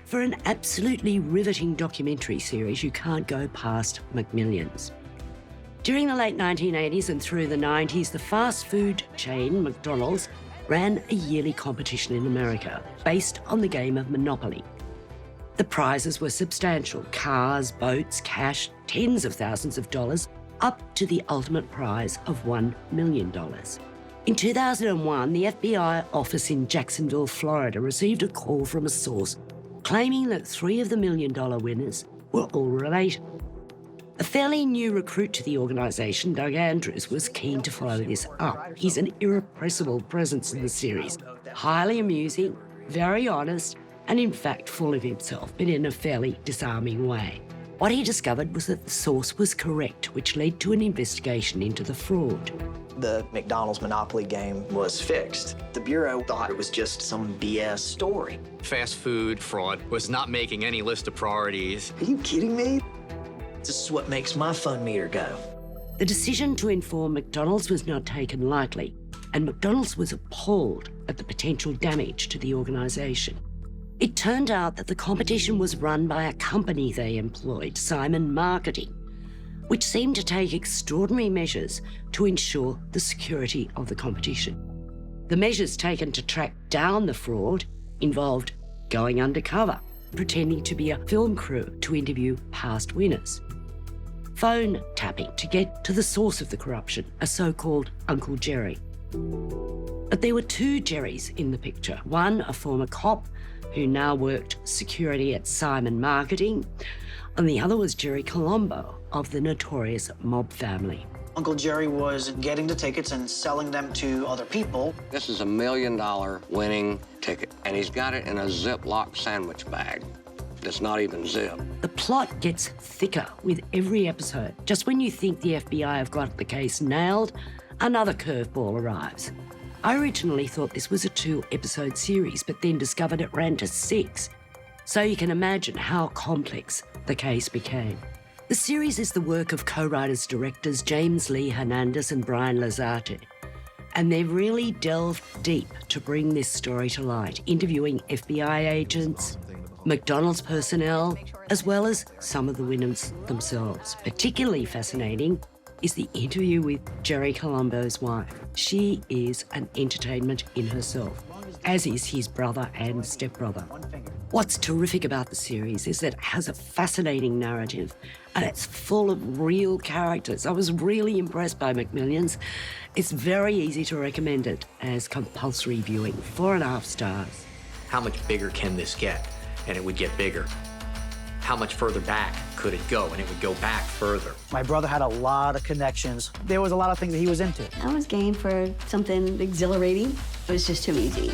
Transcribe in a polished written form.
For an absolutely riveting documentary series, you can't go past McMillions. During the late 1980s and through the 90s, the fast food chain McDonald's ran a yearly competition in America based on the game of Monopoly. The prizes were substantial: cars, boats, cash, tens of thousands of dollars, up to the ultimate prize of $1 million. In 2001, the FBI office in Jacksonville, Florida, received a call from a source claiming that 3 of the $1 million winners were all related. A fairly new recruit to the organisation, Doug Andrews, was keen to follow this up. He's an irrepressible presence in the series, highly amusing, very honest, and in fact full of himself, but in a fairly disarming way. What he discovered was that the source was correct, which led to an investigation into the fraud. The McDonald's Monopoly game was fixed. The Bureau thought it was just some BS story. Fast food fraud was not making any list of priorities. Are you kidding me? This is what makes my fun meter go. The decision to inform McDonald's was not taken lightly, and McDonald's was appalled at the potential damage to the organisation. It turned out that the competition was run by a company they employed, Simon Marketing, which seemed to take extraordinary measures to ensure the security of the competition. The measures taken to track down the fraud involved going undercover, pretending to be a film crew to interview past winners, phone tapping to get to the source of the corruption, a so-called Uncle Jerry. But there were 2 Jerrys in the picture. One, a former cop who now worked security at Simon Marketing, and the other was Jerry Colombo of the notorious mob family. Uncle Jerry was getting the tickets and selling them to other people. This is $1 million winning ticket, and he's got it in a Ziploc sandwich bag that's not even zipped. The plot gets thicker with every episode. Just when you think the FBI have got the case nailed, another curveball arrives. I originally thought this was a 2-episode series, but then discovered it ran to 6. So you can imagine how complex the case became. The series is the work of co-writers-directors James Lee Hernandez and Brian Lazarte, and they've really delved deep to bring this story to light, interviewing FBI agents, McDonald's personnel, as well as some of the winners themselves. Particularly fascinating is the interview with Jerry Colombo's wife. She is an entertainment in herself, as is his brother and stepbrother. What's terrific about the series is that it has a fascinating narrative and it's full of real characters. I was really impressed by McMillions. It's very easy to recommend it as compulsory viewing. 4.5 stars. How much bigger can this get? And it would get bigger. How much further back could it go? And it would go back further. My brother had a lot of connections. There was a lot of things that he was into. I was game for something exhilarating. It was just too easy.